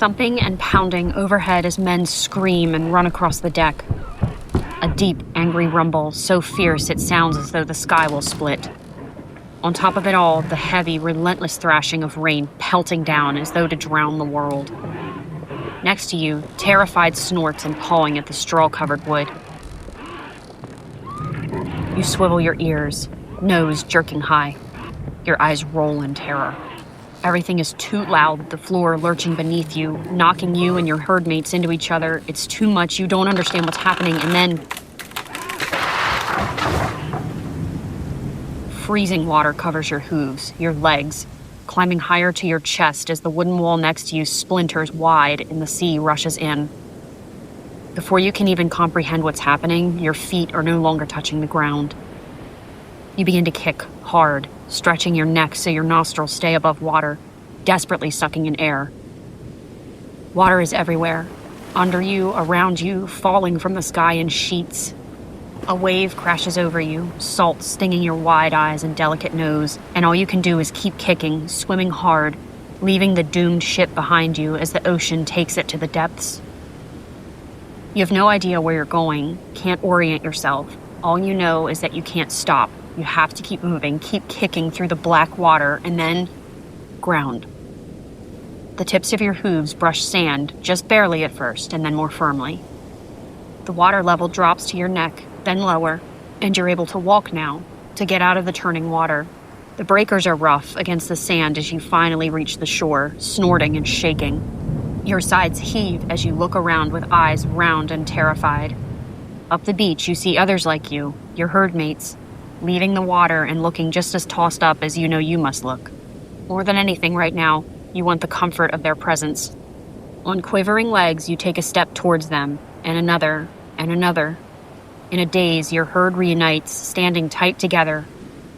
thumping and pounding overhead as men scream and run across the deck. A deep, angry rumble, so fierce it sounds as though the sky will split. On top of it all, the heavy, relentless thrashing of rain pelting down as though to drown the world. Next to you, terrified snorts and pawing at the straw-covered wood. You swivel your ears, nose jerking high. Your eyes roll in terror. Everything is too loud, the floor lurching beneath you, knocking you and your herdmates into each other. It's too much, you don't understand what's happening, and then... freezing water covers your hooves, your legs, climbing higher to your chest as the wooden wall next to you splinters wide and the sea rushes in. Before you can even comprehend what's happening, your feet are no longer touching the ground. You begin to kick hard, stretching your neck so your nostrils stay above water, desperately sucking in air. Water is everywhere, under you, around you, falling from the sky in sheets. A wave crashes over you, salt stinging your wide eyes and delicate nose, and all you can do is keep kicking, swimming hard, leaving the doomed ship behind you as the ocean takes it to the depths. You have no idea where you're going, can't orient yourself. All you know is that you can't stop. You have to keep moving, keep kicking through the black water, and then ground. The tips of your hooves brush sand, just barely at first, and then more firmly. The water level drops to your neck, then lower, and you're able to walk now, to get out of the turning water. The breakers are rough against the sand as you finally reach the shore, snorting and shaking. Your sides heave as you look around with eyes round and terrified. Up the beach, you see others like you, your herdmates, leaving the water and looking just as tossed up as you know you must look. More than anything right now, you want the comfort of their presence. On quivering legs, you take a step towards them, and another, and another. In a daze, your herd reunites, standing tight together,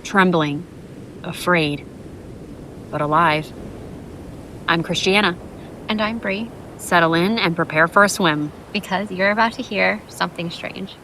trembling, afraid, but alive. I'm Christiana. And I'm Bree. Settle in and prepare for a swim. Because you're about to hear something strange.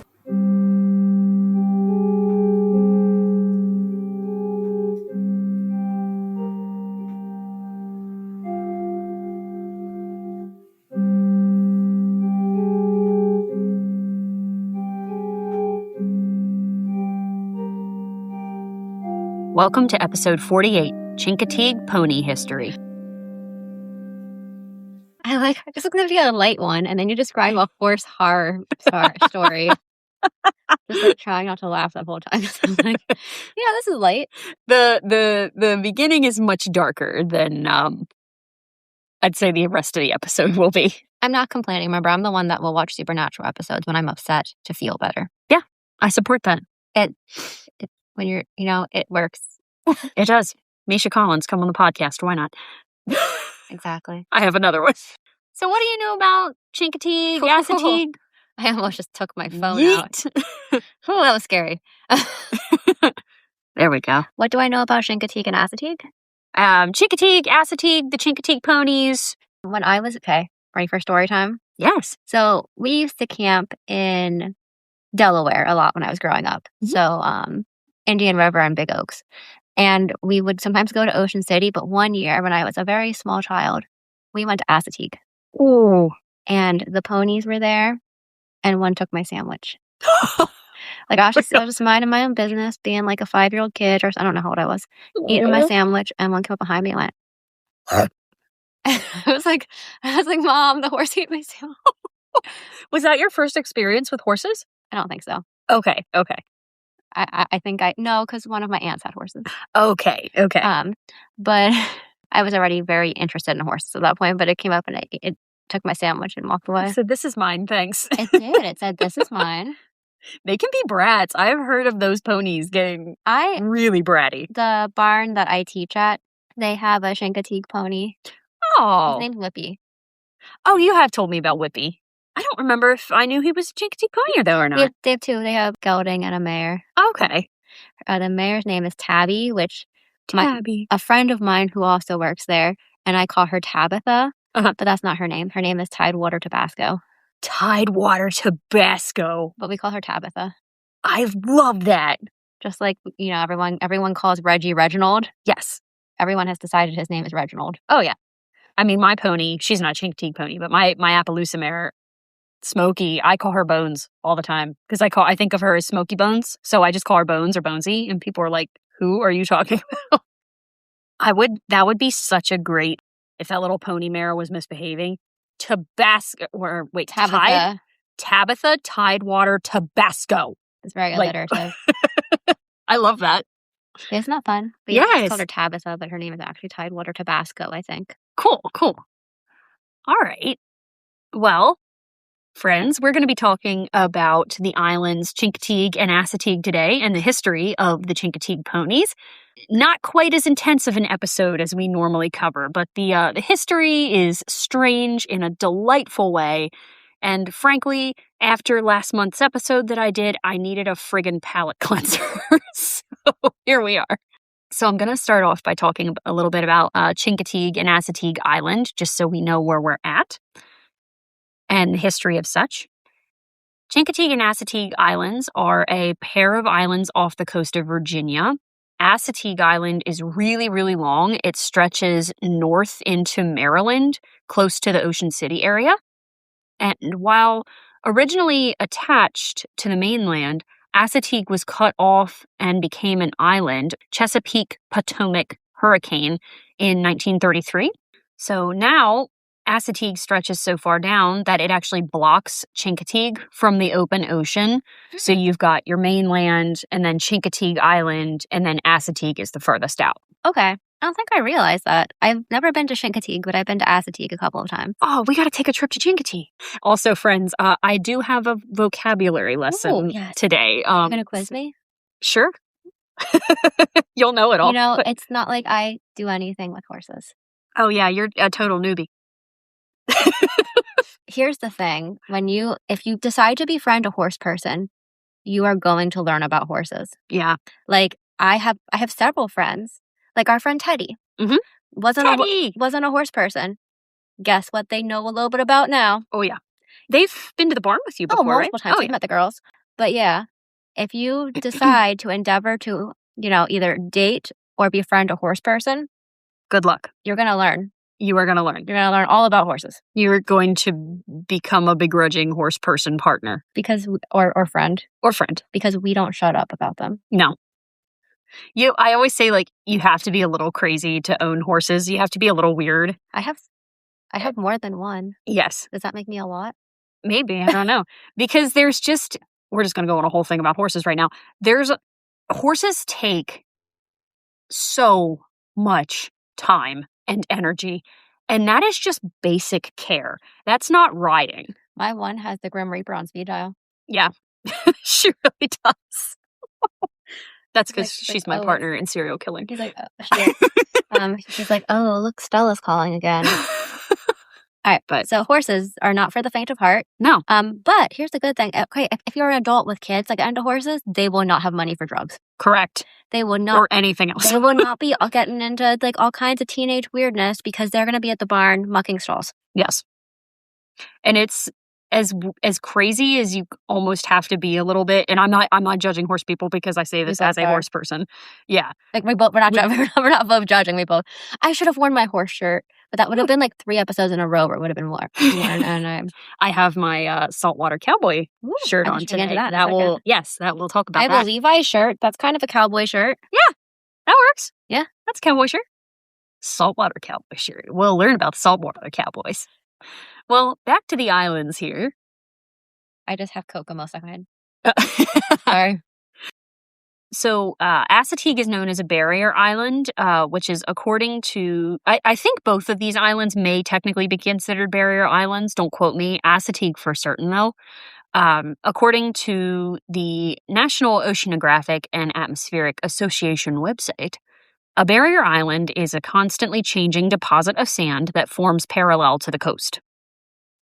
Welcome to episode 48, Chincoteague Pony History. I just going to be a light one, and then you describe a horse horror story. Just like trying not to laugh that whole time. So I'm like, yeah, this is light. The beginning is much darker than I'd say the rest of the episode will be. I'm not complaining. Remember, I'm the one that will watch supernatural episodes when I'm upset to feel better. Yeah, I support that. It when you're, it works. It does. Misha Collins, come on the podcast. Why not? Exactly. I have another one. So what do you know about Chincoteague, Aceteague? I almost just took my phone Yeet. out. Oh, that was scary. There we go. What do I know about Chincoteague and Aceteague? Chicoteague, Aceteague, the Chincoteague ponies. When I was ready for story time? Yes. So we used to camp in Delaware a lot when I was growing up. Mm-hmm. So Indian River and Big Oaks. And we would sometimes go to Ocean City, but one year when I was a very small child, we went to Aceteague. Ooh. And the ponies were there, and one took my sandwich. I was just minding my own business, being like a 5-year-old kid, or I don't know how old I was, eating my sandwich, and one came up behind me and went, I was like, Mom, the horse ate my sandwich. Was that your first experience with horses? I don't think so. Okay. I think no, because one of my aunts had horses. Okay. But I was already very interested in horses at that point, but it came up and it took my sandwich and walked away. So this is mine, thanks. It did. It said, this is mine. They can be brats. I've heard of those ponies getting really bratty. The barn that I teach at, they have a Chincoteague pony. Oh. His name's Whippy. Oh, you have told me about Whippy. I don't remember if I knew he was a Chincoteague pony though or not. They have two. They have gelding and a mare. Okay. The mare's name is Tabby, which a friend of mine who also works there, and I call her Tabitha, but that's not her name. Her name is Tidewater Tabasco. Tidewater Tabasco. But we call her Tabitha. I love that. Just like, everyone calls Reggie Reginald. Yes. Everyone has decided his name is Reginald. Oh, yeah. I mean, my pony, she's not a Chincoteague pony, but my Appaloosa mare, Smokey, I call her Bones all the time because I think of her as Smoky Bones. So I just call her Bones or Bonesy. And people are like, who are you talking about? That would be such a great, if that little pony mare was misbehaving, Tabasco, Tabitha Tidewater Tabasco. It's very alliterative. I love that. It's not fun. But Yes. It's called her Tabitha, but her name is actually Tidewater Tabasco, I think. Cool. All right. Well, friends, we're going to be talking about the islands Chincoteague and Chicoteague today and the history of the Chincoteague ponies. Not quite as intense of an episode as we normally cover, but the history is strange in a delightful way. And frankly, after last month's episode that I did, I needed a friggin' palate cleanser. So here we are. So I'm going to start off by talking a little bit about Chincoteague and Chicoteague Island, just so we know where we're at and the history of such. Chincoteague and Chicoteague Islands are a pair of islands off the coast of Virginia. Chicoteague Island is really, really long. It stretches north into Maryland, close to the Ocean City area. And while originally attached to the mainland, Chicoteague was cut off and became an island, Chesapeake Potomac hurricane in 1933. So now Chicoteague stretches so far down that it actually blocks Chincoteague from the open ocean. So you've got your mainland and then Chincoteague Island, and then Chicoteague is the furthest out. Okay. I don't think I realized that. I've never been to Chincoteague, but I've been to Chicoteague a couple of times. Oh, we got to take a trip to Chincoteague. Also, friends, I do have a vocabulary lesson today. You're going to quiz me? Sure. You'll know it all. It's not like I do anything with horses. Oh, yeah, you're a total newbie. Here's the thing. If you decide to befriend a horse person, you are going to learn about horses. Yeah. Like, I have several friends. Like our friend Teddy. Mm-hmm. Wasn't a horse person. Guess what they know a little bit about now? Oh, yeah. They've been to the barn with you before, multiple right? times. We've met the girls. But yeah, if you decide to endeavor to, either date or befriend a horse person, good luck. You're going to learn. You are going to learn. You're going to learn all about horses. You're going to become a begrudging horse person partner. Or friend. Or friend. Because we don't shut up about them. No. I always say, you have to be a little crazy to own horses. You have to be a little weird. I have more than one. Yes. Does that make me a lot? Maybe. I don't know. Because we're just going to go on a whole thing about horses right now. Horses take so much time and energy. And that is just basic care. That's not riding. My one has the Grim Reaper on speed dial. Yeah. She really does. That's because she's my partner in serial killing. She's like, she's like, oh, look, Stella's calling again. All right, so horses are not for the faint of heart. No. But here's the good thing. Okay, if you're an adult with kids into horses, they will not have money for drugs. Correct. They will not. Or anything else. They will not be getting into all kinds of teenage weirdness because they're going to be at the barn mucking stalls. Yes. And it's as crazy as you almost have to be a little bit. And I'm not judging horse people because I say this as a horse person. Yeah. We're not both judging. I should have worn my horse shirt, but that would have been 3 episodes in a row where it would have been more. And I have my saltwater cowboy shirt on today. That we'll talk about. I have a Levi's shirt. That's kind of a cowboy shirt. Yeah, that works. Yeah, that's a cowboy shirt. Saltwater cowboy shirt. We'll learn about the saltwater cowboys. Well, back to the islands here. I just have Kokomo stuck in my head. Sorry. So, Chicoteague is known as a barrier island, which is according to... I think both of these islands may technically be considered barrier islands. Don't quote me. Chicoteague for certain, though. According to the National Oceanographic and Atmospheric Association website, a barrier island is a constantly changing deposit of sand that forms parallel to the coast.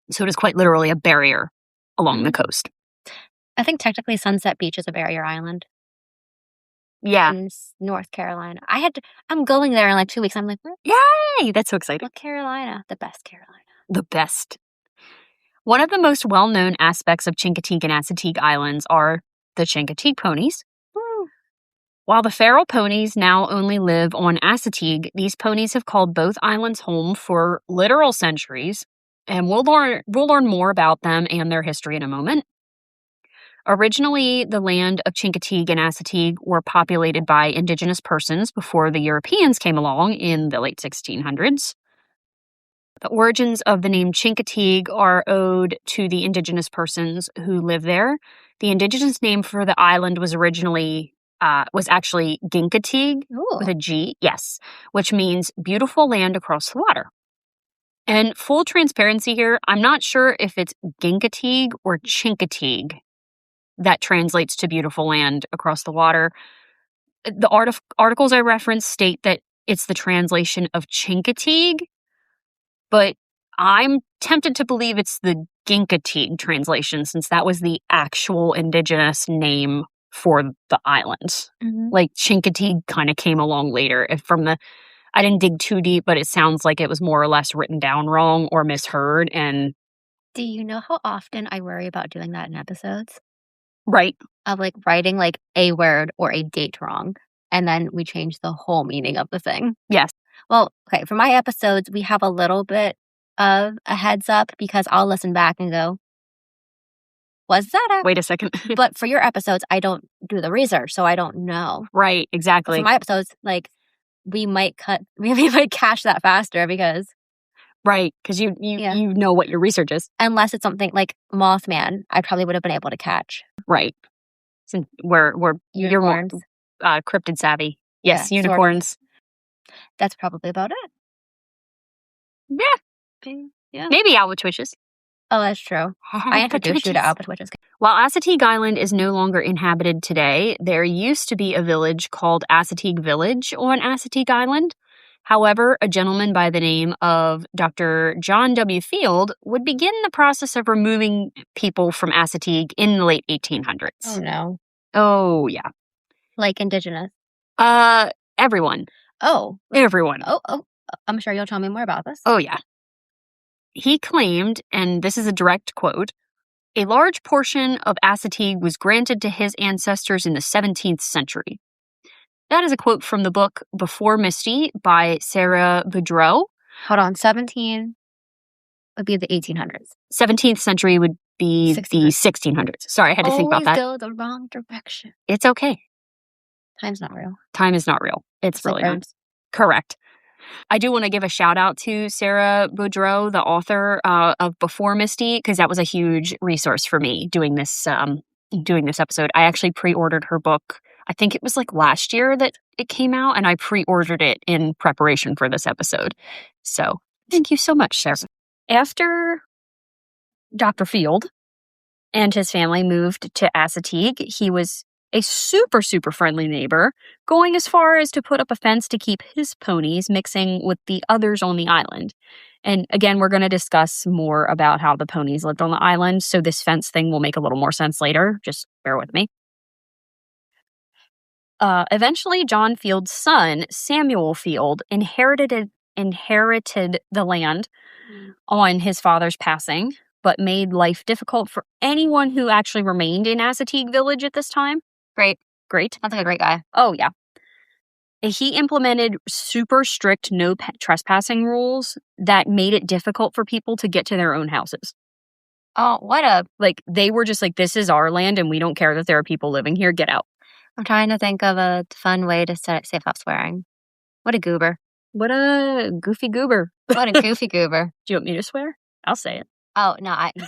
So it is quite literally a barrier along the coast. I think technically Sunset Beach is a barrier island. Yeah. In North Carolina. I'm going there in 2 weeks. I'm like, yay! That's so exciting. North Carolina. The best Carolina. The best. One of the most well-known aspects of Chincoteague and Chicoteague Islands are the Chincoteague ponies. Woo. While the feral ponies now only live on Chicoteague, these ponies have called both islands home for literal centuries, and we'll learn more about them and their history in a moment. Originally, the land of Chincoteague and Chicoteague were populated by indigenous persons before the Europeans came along in the late 1600s. The origins of the name Chincoteague are owed to the indigenous persons who live there. The indigenous name for the island was actually Gincoteague with a G, yes, which means beautiful land across the water. And full transparency here, I'm not sure if it's Gincoteague or Chincoteague that translates to beautiful land across the water. The articles I referenced state that it's the translation of Chincoteague, but I'm tempted to believe it's the Gincoteague translation, since that was the actual indigenous name for the island. Mm-hmm. Like, Chincoteague kind of came along later. I didn't dig too deep, but it sounds like it was more or less written down wrong or misheard. And do you know how often I worry about doing that in episodes? Right. Of like writing like a word or a date wrong, and then we change the whole meaning of the thing. Yes. Well, okay, for my episodes, we have a little bit of a heads up because I'll listen back and go, was that Wait a second. But for your episodes, I don't do the research, so I don't know. Right, exactly. But for my episodes, like, we might cache that faster because... Right, because you know what your research is. Unless it's something like Mothman, I probably would have been able to catch. Right. Since we're you're more cryptid savvy. Yes, yeah, unicorns. Sort of. That's probably about it. Yeah. Yeah. Maybe albatwitches. Oh, that's true. I introduced you to albatwitches. While Chicoteague Island is no longer inhabited today, there used to be a village called Chicoteague Village on Chicoteague Island. However, a gentleman by the name of Dr. John W. Field would begin the process of removing people from Chicoteague in the late 1800s. Oh, no. Oh, yeah. Like indigenous? Everyone. Oh. Everyone. Oh. I'm sure you'll tell me more about this. Oh, yeah. He claimed, and this is a direct quote, a large portion of Chicoteague was granted to his ancestors in the 17th century. That is a quote from the book Before Misty by Sara Boudreau. Hold on, 17 would be the 1800s. 17th century would be the 1600s. Sorry, I had to think about that. Always go the wrong direction. It's okay. Time's not real. Time is not real. It's really not. Correct. I do want to give a shout out to Sara Boudreau, the author of Before Misty, because that was a huge resource for me doing this episode. I actually pre-ordered her book. I think it was like last year that it came out, and I pre-ordered it in preparation for this episode. So thank you so much, Sara. After Dr. Field and his family moved to Chicoteague, he was a super, super friendly neighbor, going as far as to put up a fence to keep his ponies mixing with the others on the island. And again, we're going to discuss more about how the ponies lived on the island, so this fence thing will make a little more sense later. Just bear with me. Eventually, John Field's son, Samuel Field, inherited the land on his father's passing, but made life difficult for anyone who actually remained in Chicoteague Village at this time. Great. Sounds like a great guy. Oh, yeah. He implemented super strict no trespassing rules that made it difficult for people to get to their own houses. Oh, what a... Like, they were just like, this is our land and we don't care that there are people living here. Get out. I'm trying to think of a fun way to save off swearing. What a goober. What a goofy goober. What a goofy goober. Do you want me to swear? I'll say it. Oh, no, you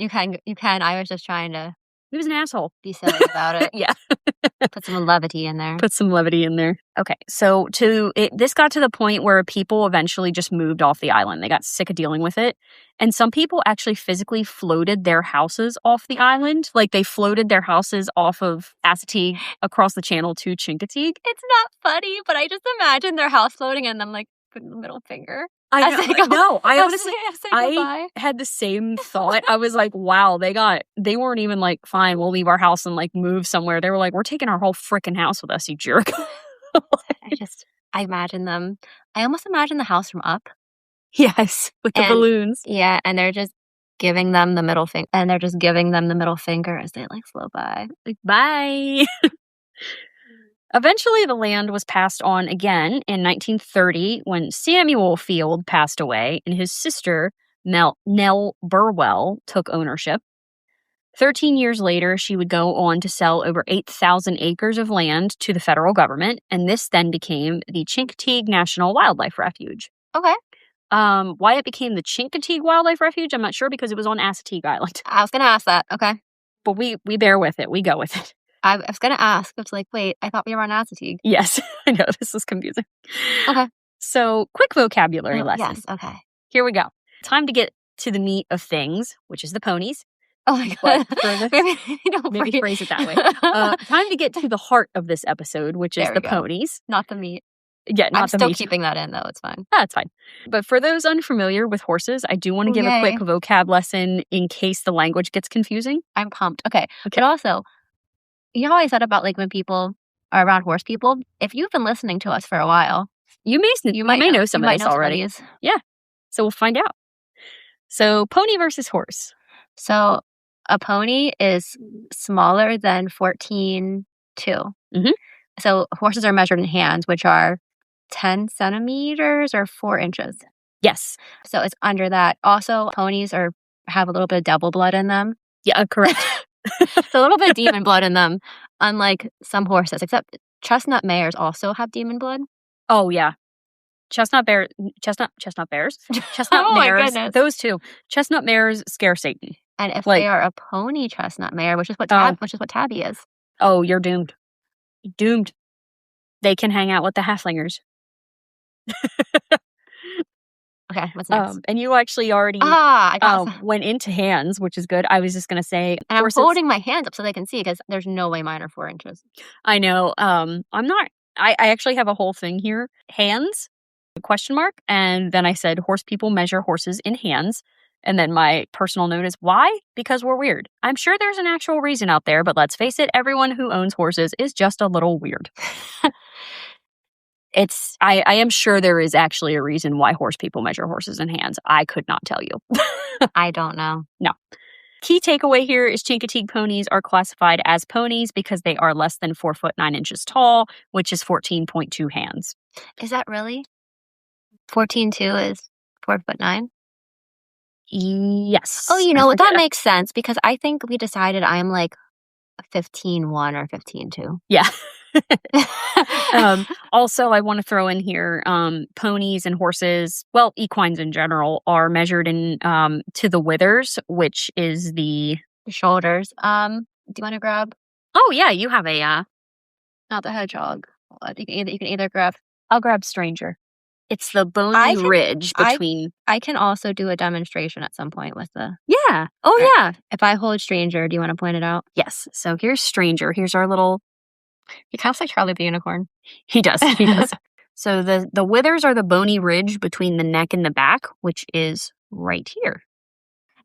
can. You can. I was just trying to... He was an asshole. Be silly about it. Yeah. Put some levity in there. Okay, so this got to the point where people eventually just moved off the island. They got sick of dealing with it. And some people actually physically floated their houses off the island. Like, they floated their houses off of Chicoteague across the channel to Chincoteague. It's not funny, but I just imagine their house floating and them, like, putting the middle finger. I had the same thought. I was like, wow, they weren't even like, fine, we'll leave our house and like move somewhere. They were like, we're taking our whole freaking house with us, you jerk. I imagine them. I almost imagine the house from Up. Yes, with the balloons. Yeah, and they're just giving them the middle finger. And they're just giving them the middle finger as they like flow by. Like, bye. Eventually, the land was passed on again in 1930 when Samuel Field passed away and his sister, Nell Burwell, took ownership. 13 years later, she would go on to sell over 8,000 acres of land to the federal government, and this then became the Chincoteague National Wildlife Refuge. Okay. Why it became the Chincoteague Wildlife Refuge, I'm not sure, because it was on Assateague Island. I was going to ask that. Okay. But we bear with it. We go with it. I was going to ask. It's like, wait, I thought we were on Assateague. Yes, I know. This is confusing. Okay. So, quick vocabulary lesson. Yes, okay. Here we go. Time to get to the meat of things, which is the ponies. Oh my God. Maybe phrase it that way. Time to get to the heart of this episode, which is the ponies. Not the meat. Yeah, not I'm the still meat. keeping that in, though. It's fine. That's fine. But for those unfamiliar with horses, I do want to give a quick vocab lesson in case the language gets confusing. I'm pumped. Okay. But also, you know how I said about like when people are around horse people? If you've been listening to us for a while, you may know some of this already. Yeah. So we'll find out. So pony versus horse. So a pony is smaller than 14.2. Mm-hmm. So horses are measured in hands, which are 10 centimeters or 4 inches. Yes. So it's under that. Also, ponies have a little bit of devil blood in them. Yeah, correct. So a little bit of demon blood in them, unlike some horses, except chestnut mares also have demon blood. Oh, yeah. Chestnut bears. Chestnut Oh mares. Those two. Chestnut mares scare Satan. And if they are a pony chestnut mare, which is what Tabby is. Oh, you're doomed. Doomed. They can hang out with the halflingers. Okay, what's next? And you actually already went into hands, which is good. I was just going to say... And I'm holding my hands up so they can see because there's no way mine are 4 inches. I know. I'm not... I actually have a whole thing here. Hands, ? And then I said horse people measure horses in hands. And then my personal note is why? Because we're weird. I'm sure there's an actual reason out there, but let's face it, everyone who owns horses is just a little weird. I am sure there is actually a reason why horse people measure horses in hands. I could not tell you. I don't know. No. Key takeaway here is Chincoteague ponies are classified as ponies because they are less than 4 foot 9 inches tall, which is 14.2 hands. Is that really? 14.2 is 4 foot 9? Yes. Oh, you know what? That makes sense because I think we decided I'm like 15.1 or 15.2. Yeah. Also, I want to throw in here, ponies and horses, well, equines in general, are measured in to the withers, which is the shoulders. Do you want to grab? Oh yeah, you have a not the hedgehog. You can either grab. I'll grab Stranger. It's the bony ridge between. I can also do a demonstration at some point with the. Yeah. Oh yeah. If I hold Stranger, do you want to point it out? Yes. So here's Stranger. Here's our little. He kind of looks like Charlie the Unicorn. He does. He does. So the withers are the bony ridge between the neck and the back, which is right here.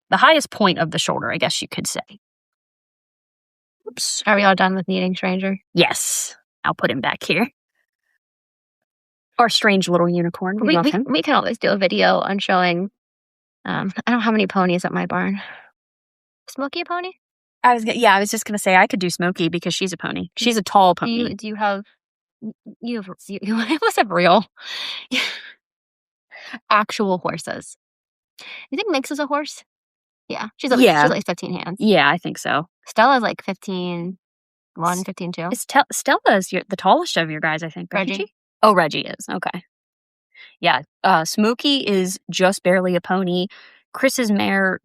The highest point of the shoulder, I guess you could say. Oops. Are we all done with kneading Stranger? Yes. I'll put him back here. Our strange little unicorn. We can always do a video on showing. I don't know how many ponies at my barn. Smokey a pony? I was just gonna say I could do Smokey because she's a pony. She's a tall pony. Do you have must have real actual horses? You think Mix is a horse? Yeah, she's like 15 hands. Yeah, I think so. Stella's like 15.1, 15.2. Stella's the tallest of your guys, I think. Reggie. Oh, Reggie is okay. Yeah, Smokey is just barely a pony. Chris's mare,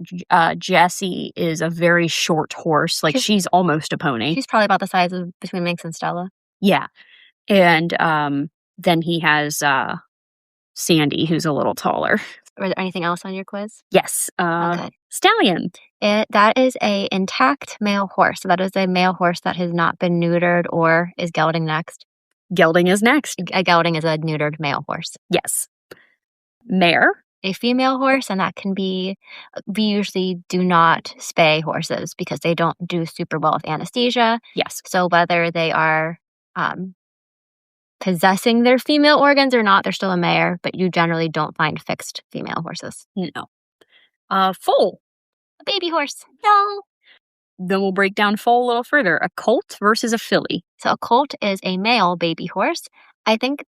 Jessie, is a very short horse. Like, she's almost a pony. She's probably about the size of between Minx and Stella. Yeah. And then he has Sandy, who's a little taller. Was there anything else on your quiz? Yes. Okay. Stallion. That is a intact male horse. So that is a male horse that has not been neutered or is gelding next. Gelding is next. A gelding is a neutered male horse. Yes. Mare. A female horse, and that can be, we usually do not spay horses because they don't do super well with anesthesia. Yes. So whether they are possessing their female organs or not, they're still a mare, but you generally don't find fixed female horses. No. Foal. A baby horse. No. then we'll break down foal a little further. A colt versus a filly. So a colt is a male baby horse. I think,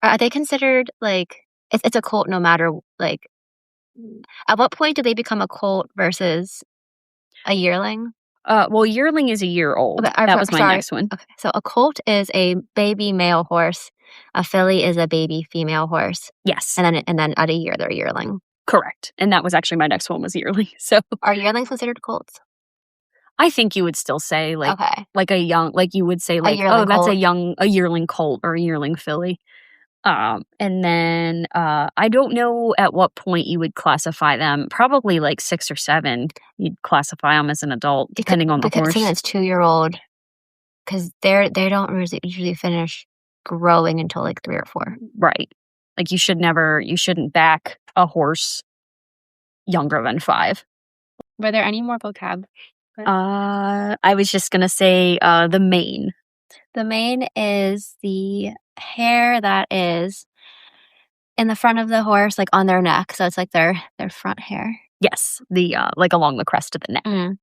are they considered like, it's a colt no matter, like, at what point do they become a colt versus a yearling? Well, yearling is a year old. Okay, That was my next one. Okay, so a colt is a baby male horse. A filly is a baby female horse. Yes. And then at a year, they're a yearling. Correct. And that was actually my next one was yearling. So are yearlings considered colts? I think you would still say like a young, like you would say like, oh, that's colt. a yearling colt or a yearling filly. And then I don't know at what point you would classify them. Probably like 6 or 7. You'd classify them as an adult, depending on the horse. I think that's 2-year-old, because they don't usually finish growing until like 3 or 4. Right. Like you shouldn't back a horse younger than 5. Were there any more vocab? I was just gonna say the mane. The mane is the hair that is in the front of the horse, like on their neck. So it's like their front hair. Yes, the like along the crest of the neck. Mm.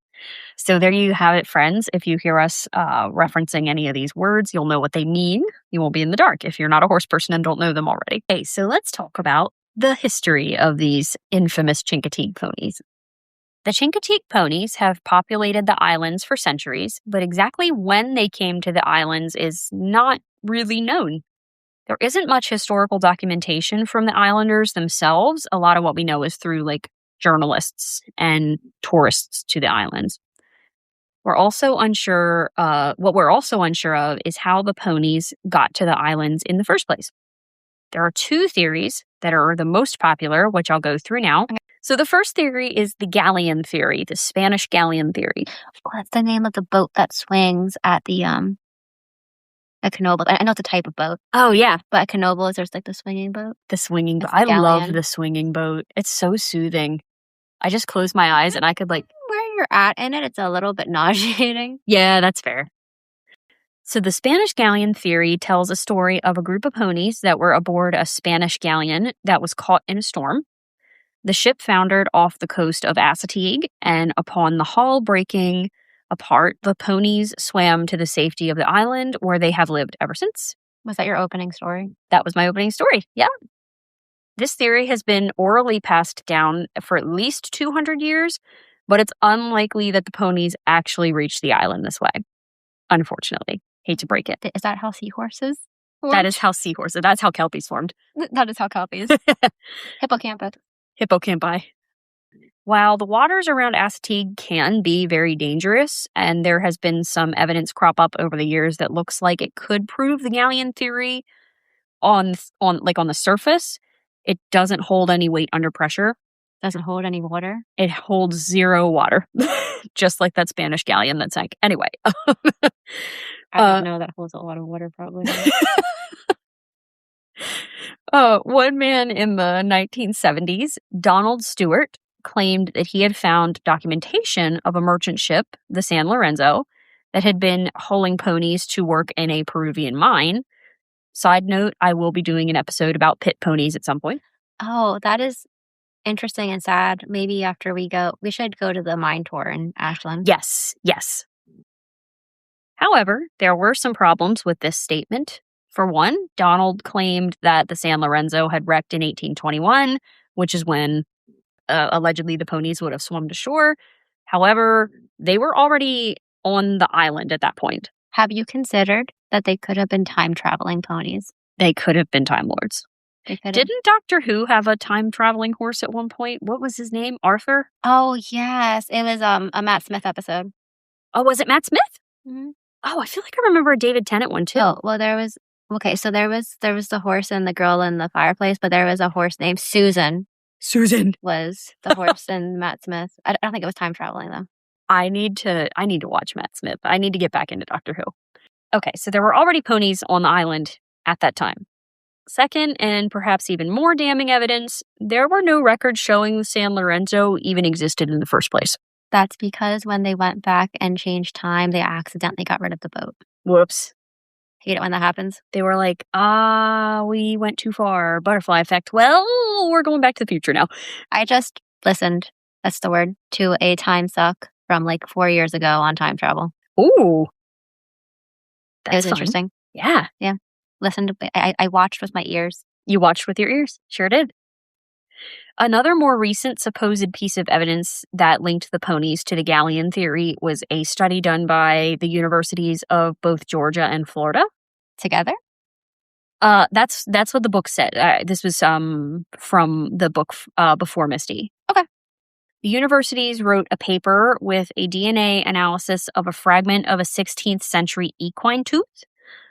So there you have it, friends. If you hear us referencing any of these words, you'll know what they mean. You won't be in the dark if you're not a horse person and don't know them already. Okay, so let's talk about the history of these infamous Chincoteague ponies. The Chincoteague ponies have populated the islands for centuries, but exactly when they came to the islands is not really known. There isn't much historical documentation from the islanders themselves. A lot of what we know is through like journalists and tourists to the islands. What we're also unsure of is how the ponies got to the islands in the first place. There are 2 theories that are the most popular, which I'll go through now. Okay. So the first theory is the galleon theory, the Spanish galleon theory. Oh, that's the name of the boat that swings at the canoe. I know it's a type of boat. Oh, yeah. But at canoe, there's like the swinging boat. The swinging boat. I love the swinging boat. It's so soothing. I just close my eyes and I could like... Where you're at in it, it's a little bit nauseating. Yeah, that's fair. So the Spanish galleon theory tells a story of a group of ponies that were aboard a Spanish galleon that was caught in a storm. The ship foundered off the coast of Chicoteague, and upon the hull breaking apart, the ponies swam to the safety of the island where they have lived ever since. Was that your opening story? That was my opening story, yeah. This theory has been orally passed down for at least 200 years, but it's unlikely that the ponies actually reached the island this way. Unfortunately. Hate to break it. Is that how seahorses formed? That is how seahorses, that's how kelpies formed. That is how kelpies. Hippocampus. Hippocampi. While the waters around Chicoteague can be very dangerous, and there has been some evidence crop up over the years that looks like it could prove the galleon theory on the surface, it doesn't hold any weight under pressure. Doesn't hold any water? It holds 0 water. Just like that Spanish galleon that sank. Anyway. I don't know, that holds a lot of water probably. One man in the 1970s, Donald Stewart, claimed that he had found documentation of a merchant ship, the San Lorenzo, that had been hauling ponies to work in a Peruvian mine. Side note, I will be doing an episode about pit ponies at some point. Oh, that is interesting and sad. Maybe after we should go to the mine tour in Ashland. Yes. However, there were some problems with this statement. For one, Donald claimed that the San Lorenzo had wrecked in 1821, which is when allegedly the ponies would have swum to shore. However, they were already on the island at that point. Have you considered that they could have been time-traveling ponies? They could have been Time Lords. They could have. Didn't Doctor Who have a time-traveling horse at one point? What was his name? Arthur? Oh, yes. It was a Matt Smith episode. Oh, was it Matt Smith? Mm-hmm. Oh, I feel like I remember a David Tennant one, too. Oh, well, there was the horse and the girl in the fireplace, but there was a horse named Susan. Susan was the horse in Matt Smith. I don't think it was time traveling, though. I need to watch Matt Smith. I need to get back into Doctor Who. Okay, so there were already ponies on the island at that time. Second, and perhaps even more damning evidence, there were no records showing the San Lorenzo even existed in the first place. That's because when they went back and changed time, they accidentally got rid of the boat. Whoops. Hate it when that happens. They were like, we went too far. Butterfly effect. Well, we're going back to the future now. I just listened, that's the word, to a time suck from like 4 years ago on time travel. Ooh. It was That's fun. interesting. Yeah. Yeah. Listened to I watched with my ears. You watched with your ears. Sure did. Another more recent supposed piece of evidence that linked the ponies to the galleon theory was a study done by the universities of both Georgia and Florida. Together? That's what the book said. This was from the book Before Misty. Okay. The universities wrote a paper with a DNA analysis of a fragment of a 16th century equine tooth,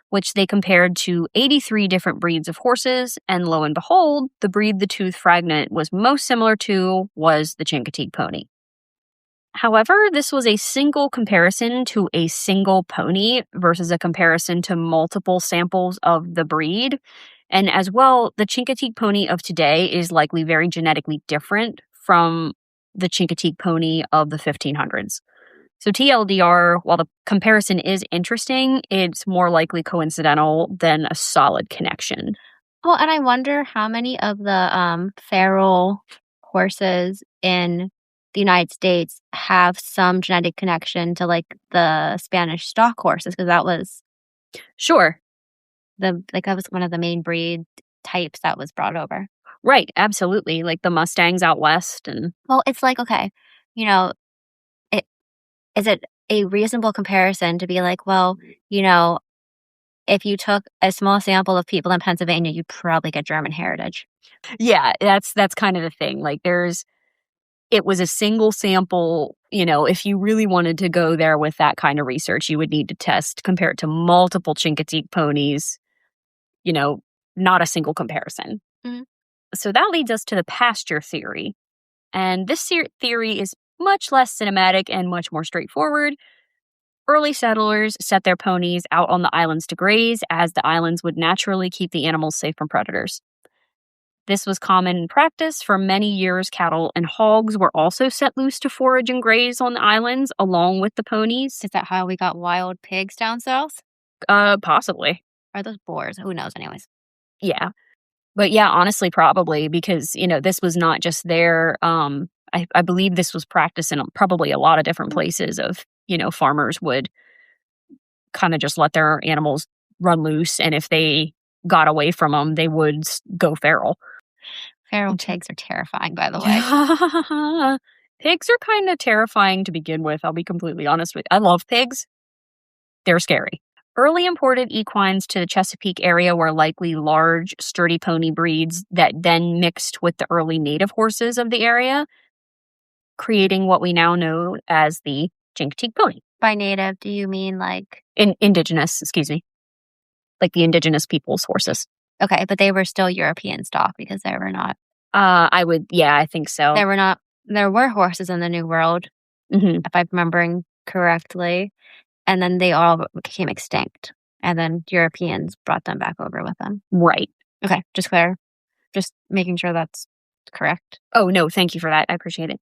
which they compared to 83 different breeds of horses, and lo and behold, the breed the tooth fragment was most similar to was the Chincoteague Pony. However, this was a single comparison to a single pony versus a comparison to multiple samples of the breed. And as well, the Chincoteague Pony of today is likely very genetically different from the Chincoteague Pony of the 1500s. So TLDR, while the comparison is interesting, it's more likely coincidental than a solid connection. Well, and I wonder how many of the feral horses in the United States have some genetic connection to like the Spanish stock horses, because that was Sure. that was one of the main breed types that was brought over. Right, absolutely. Like the Mustangs out west. And Well, it's like, okay, is it a reasonable comparison to be like, well, if you took a small sample of people in Pennsylvania, you'd probably get German heritage. yeah, that's kind of the thing. Like it was a single sample. If you really wanted to go there with that kind of research, you would need to compare it to multiple Chincoteague ponies, not a single comparison. Mhm. So that leads us to the pasture theory. And this theory is much less cinematic and much more straightforward. Early settlers set their ponies out on the islands to graze, as the islands would naturally keep the animals safe from predators. This was common practice. For many years, cattle and hogs were also set loose to forage and graze on the islands along with the ponies. Is that how we got wild pigs down south? Possibly. Are those boars? Who knows, anyways. Yeah. But yeah, honestly, probably, because, this was not just there. I believe this was practiced in probably a lot of different places of, farmers would kind of just let their animals run loose. And if they got away from them, they would go feral. Feral pigs are terrifying, by the way. Pigs are kind of terrifying to begin with. I'll be completely honest with you. I love pigs. They're scary. Early imported equines to the Chesapeake area were likely large, sturdy pony breeds that then mixed with the early native horses of the area, creating what we now know as the Chincoteague Pony. By native, do you mean like... Indigenous, excuse me. Like the indigenous people's horses. Okay, but they were still European stock because they were not... I think so. There were horses in the New World, if I'm remembering correctly. And then they all became extinct. And then Europeans brought them back over with them. Right. Okay, just making sure that's correct. Oh, no, thank you for that. I appreciate it.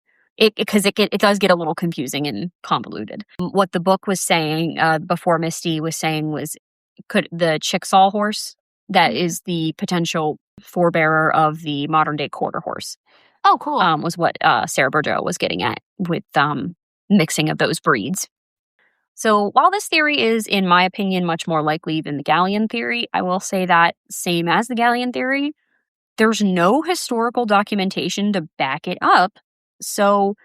Because it does get a little confusing and convoluted. What the book was saying, Before Misty was saying, was the Chickasaw horse, that is the potential forebearer of the modern day quarter horse. Oh, cool. Was what Sara Boudreau was getting at with mixing of those breeds. So while this theory is, in my opinion, much more likely than the galleon theory, I will say that, same as the galleon theory, there's no historical documentation to back it up. So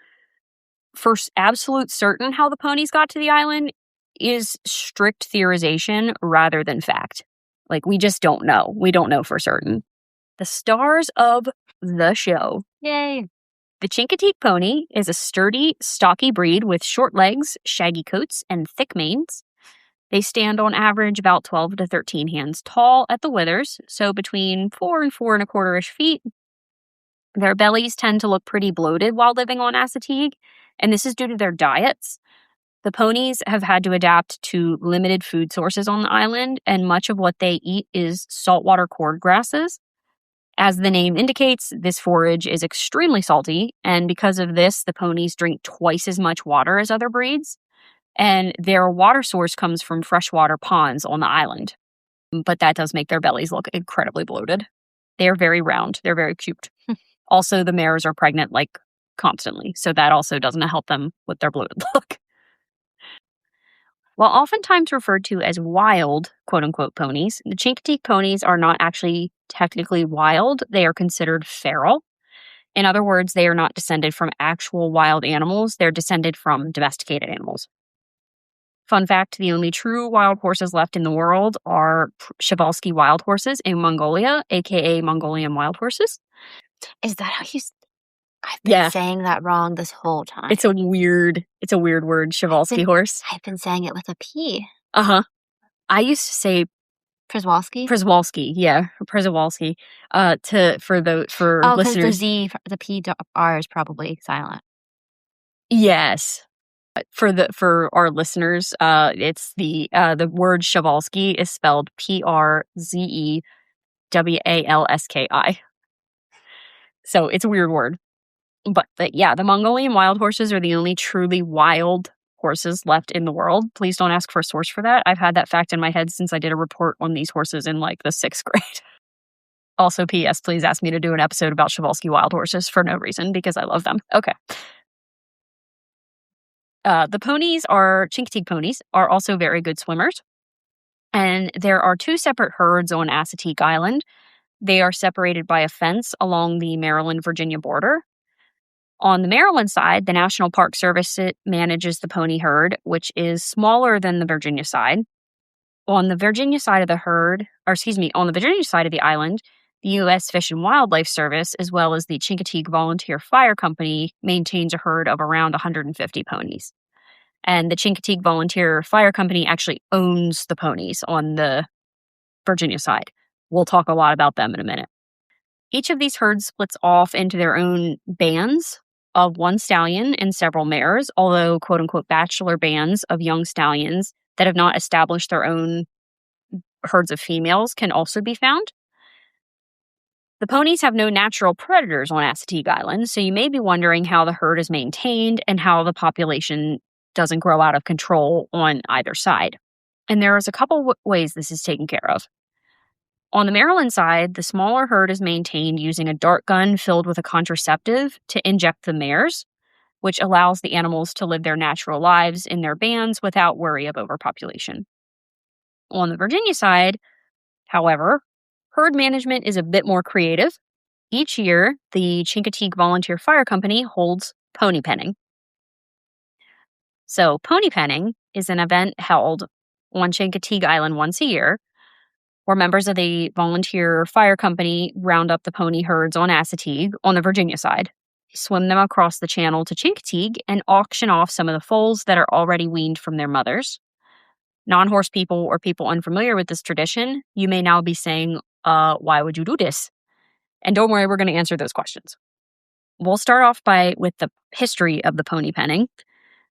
for absolute certain how the ponies got to the island is strict theorization rather than fact. Like, we just don't know. We don't know for certain. The stars of the show. Yay. The Chincoteague Pony is a sturdy, stocky breed with short legs, shaggy coats, and thick manes. They stand on average about 12 to 13 hands tall at the withers, so between 4 and 4.25-ish feet. Their bellies tend to look pretty bloated while living on Assateague, and this is due to their diets. The ponies have had to adapt to limited food sources on the island, and much of what they eat is saltwater cord grasses. As the name indicates, this forage is extremely salty, and because of this, the ponies drink twice as much water as other breeds, and their water source comes from freshwater ponds on the island. But that does make their bellies look incredibly bloated. They are very round. They're very cute. Also, the mares are pregnant like constantly. So that also doesn't help them with their bloated look. While oftentimes referred to as wild, quote unquote, ponies, the Chincoteague ponies are not actually technically wild. They are considered feral. In other words, they are not descended from actual wild animals. They're descended from domesticated animals. Fun fact, the only true wild horses left in the world are Przewalski wild horses in Mongolia, aka Mongolian wild horses. Is that how you... I've been saying that wrong this whole time. It's a weird word, Przewalski horse. I've been saying it with a P. Uh-huh. I used to say Przewalski, yeah, Przewalski. For listeners, the P R is probably silent. Yes. For our listeners, it's the word Przewalski is spelled Przewalski. So it's a weird word. But yeah, the Mongolian wild horses are the only truly wild horses left in the world. Please don't ask for a source for that. I've had that fact in my head since I did a report on these horses in like the 6th grade. Also, P.S., please ask me to do an episode about Przewalski wild horses for no reason because I love them. Okay. The Chincoteague ponies are also very good swimmers. And there are 2 separate herds on Chicoteague Island. They are separated by a fence along the Maryland-Virginia border. On the Maryland side, the National Park Service manages the pony herd, which is smaller than the Virginia side. On the Virginia side of the island, the U.S. Fish and Wildlife Service, as well as the Chicoteague Volunteer Fire Company, maintains a herd of around 150 ponies. And the Chicoteague Volunteer Fire Company actually owns the ponies on the Virginia side. We'll talk a lot about them in a minute. Each of these herds splits off into their own bands of 1 stallion and several mares, although quote-unquote bachelor bands of young stallions that have not established their own herds of females can also be found. The ponies have no natural predators on Chicoteague Island, so you may be wondering how the herd is maintained and how the population doesn't grow out of control on either side. And there is a couple ways this is taken care of. On the Maryland side, the smaller herd is maintained using a dart gun filled with a contraceptive to inject the mares, which allows the animals to live their natural lives in their bands without worry of overpopulation. On the Virginia side, however, herd management is a bit more creative. Each year, the Chicoteague Volunteer Fire Company holds pony penning. So pony penning is an event held on Chicoteague Island once a year, where members of the volunteer fire company round up the pony herds on Chicoteague on the Virginia side, swim them across the channel to Chicoteague, and auction off some of the foals that are already weaned from their mothers. Non-horse people or people unfamiliar with this tradition, you may now be saying, why would you do this? And don't worry, we're going to answer those questions. We'll start off with the history of the pony penning.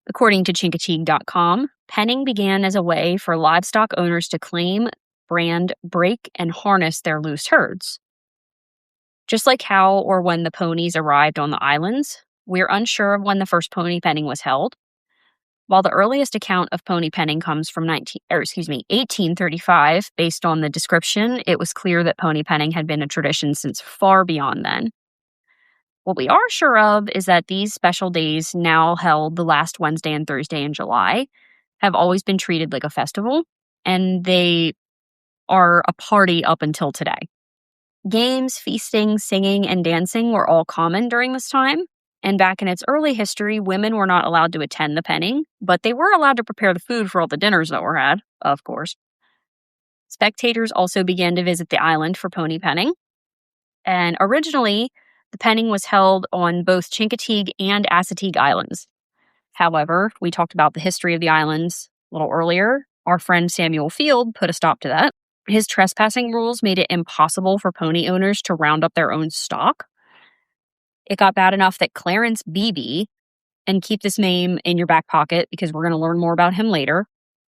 According to Chincoteague.com, penning began as a way for livestock owners to claim, brand, break, and harness their loose herds. Just like how or when the ponies arrived on the islands, we're unsure of when the first pony penning was held. While the earliest account of pony penning comes from 1835, based on the description, it was clear that pony penning had been a tradition since far beyond then. What we are sure of is that these special days, now held the last Wednesday and Thursday in July, have always been treated like a festival, and they are a party up until today. Games, feasting, singing, and dancing were all common during this time, and back in its early history, women were not allowed to attend the penning, but they were allowed to prepare the food for all the dinners that were had, of course. Spectators also began to visit the island for pony penning, and originally, the penning was held on both Chincoteague and Chicoteague Islands. However, we talked about the history of the islands a little earlier. Our friend Samuel Field put a stop to that. His trespassing rules made it impossible for pony owners to round up their own stock. It got bad enough that Clarence Beebe, and keep this name in your back pocket because we're going to learn more about him later,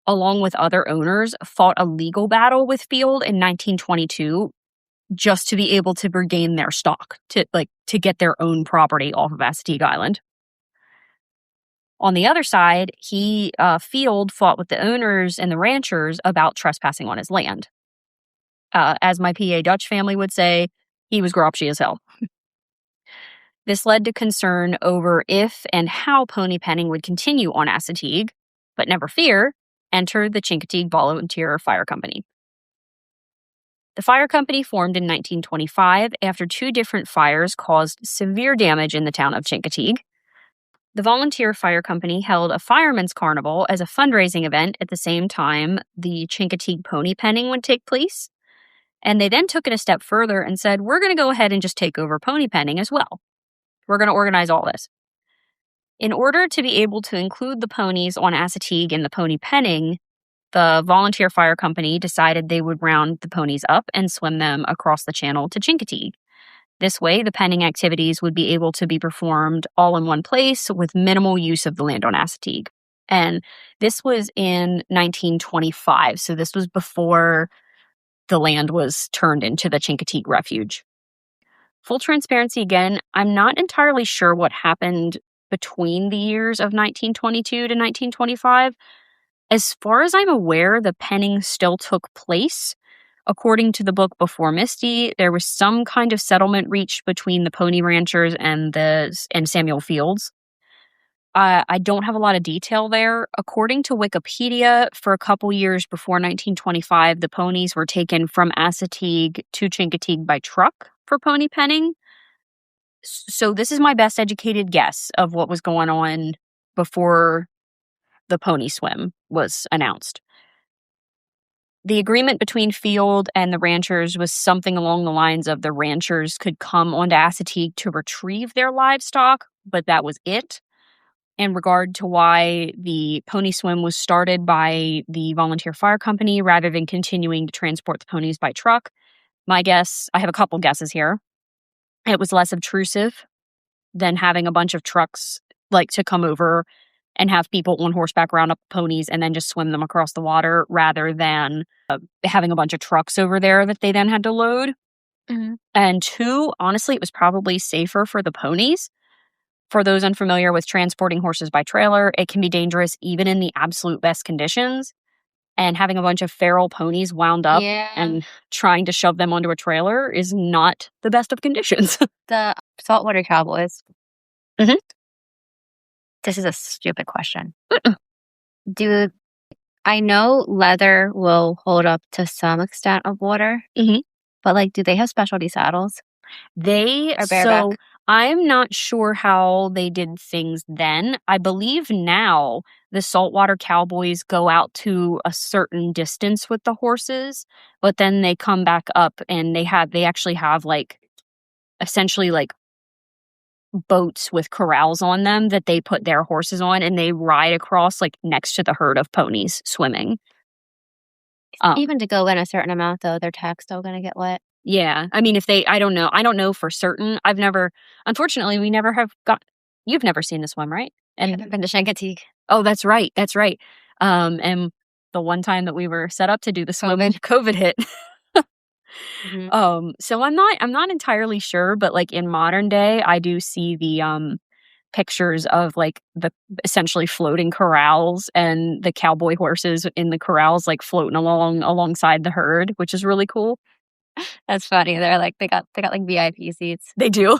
along with other owners, fought a legal battle with Field in 1922 just to be able to regain their stock, to get their own property off of Chicoteague Island. On the other side, Field fought with the owners and the ranchers about trespassing on his land. As my PA Dutch family would say, he was grouchy as hell. This led to concern over if and how pony penning would continue on Chicoteague, but never fear, enter the Chincoteague Volunteer Fire Company. The fire company formed in 1925 after 2 different fires caused severe damage in the town of Chincoteague. The Volunteer Fire Company held a firemen's carnival as a fundraising event at the same time the Chincoteague Pony penning would take place. And they then took it a step further and said, we're going to go ahead and just take over pony penning as well. We're going to organize all this. In order to be able to include the ponies on Chicoteague in the pony penning, the Volunteer Fire Company decided they would round the ponies up and swim them across the channel to Chincoteague. This way, the penning activities would be able to be performed all in one place with minimal use of the land on Chicoteague. And this was in 1925, so this was before the land was turned into the Chincoteague Refuge. Full transparency again, I'm not entirely sure what happened between the years of 1922 to 1925. As far as I'm aware, the penning still took place. According to the book Before Misty, there was some kind of settlement reached between the pony ranchers and Samuel Fields. I don't have a lot of detail there. According to Wikipedia, for a couple years before 1925, the ponies were taken from Chicoteague to Chincoteague by truck for pony penning. So this is my best educated guess of what was going on before the pony swim was announced. The agreement between Field and the ranchers was something along the lines of the ranchers could come onto Chicoteague to retrieve their livestock, but that was it. In regard to why the pony swim was started by the Volunteer Fire Company rather than continuing to transport the ponies by truck, my guess, I have a couple guesses here. It was less obtrusive than having a bunch of trucks like to come over and have people on horseback round up ponies and then just swim them across the water rather than having a bunch of trucks over there that they then had to load. Mm-hmm. And 2, honestly, it was probably safer for the ponies. For those unfamiliar with transporting horses by trailer, it can be dangerous even in the absolute best conditions. And having a bunch of feral ponies wound up and trying to shove them onto a trailer is not the best of conditions. The saltwater cowboys. Mm-hmm. This is a stupid question. I know leather will hold up to some extent of water, but do they have specialty saddles? They or bareback? So I'm not sure how they did things then. I believe now the saltwater cowboys go out to a certain distance with the horses, but then they come back up and they actually have essentially boats with corrals on them that they put their horses on and they ride across next to the herd of ponies swimming. Even to go in a certain amount though, their tack's still gonna get wet. Yeah. I mean, I don't know for certain. Unfortunately, we never have you've never seen the swim, right? And I haven't been to Chincoteague. Oh, that's right. And the one time that we were set up to do the swim, COVID hit. Mm-hmm. So I'm not entirely sure, but in modern day, I do see the pictures of the essentially floating corrals and the cowboy horses in the corrals floating alongside the herd, which is really cool. That's funny. They're they got VIP seats. They do.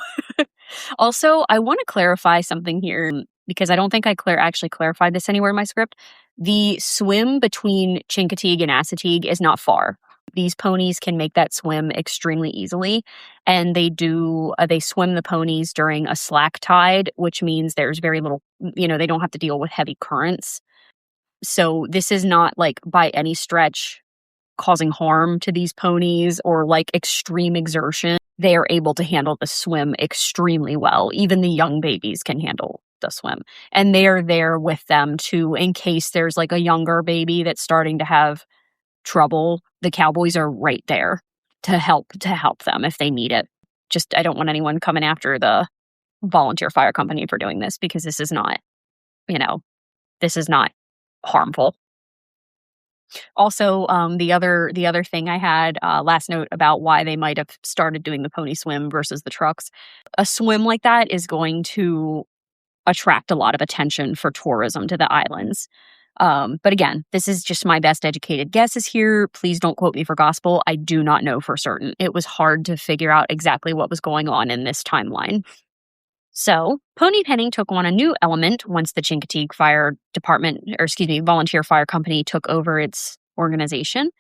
Also, I want to clarify something here because I don't think I actually clarified this anywhere in my script. The swim between Chincoteague and Chicoteague is not far. These ponies can make that swim extremely easily, and they swim the ponies during a slack tide, which means there's very little, they don't have to deal with heavy currents. So this is not by any stretch causing harm to these ponies or extreme exertion. They are able to handle the swim extremely well. Even the young babies can handle the swim. And they are there with them too, in case there's a younger baby that's starting to have trouble. The cowboys are right there to help them if they need it. Just, I don't want anyone coming after the Volunteer Fire Company for doing this because this is not, this is not harmful. Also, the other thing I had last note about why they might have started doing the pony swim versus the trucks. A swim like that is going to attract a lot of attention for tourism to the islands. But again, this is just my best educated guesses here. Please don't quote me for gospel. I do not know for certain. It was hard to figure out exactly what was going on in this timeline. So, pony penning took on a new element once the Chincoteague Volunteer Fire Company took over its organization.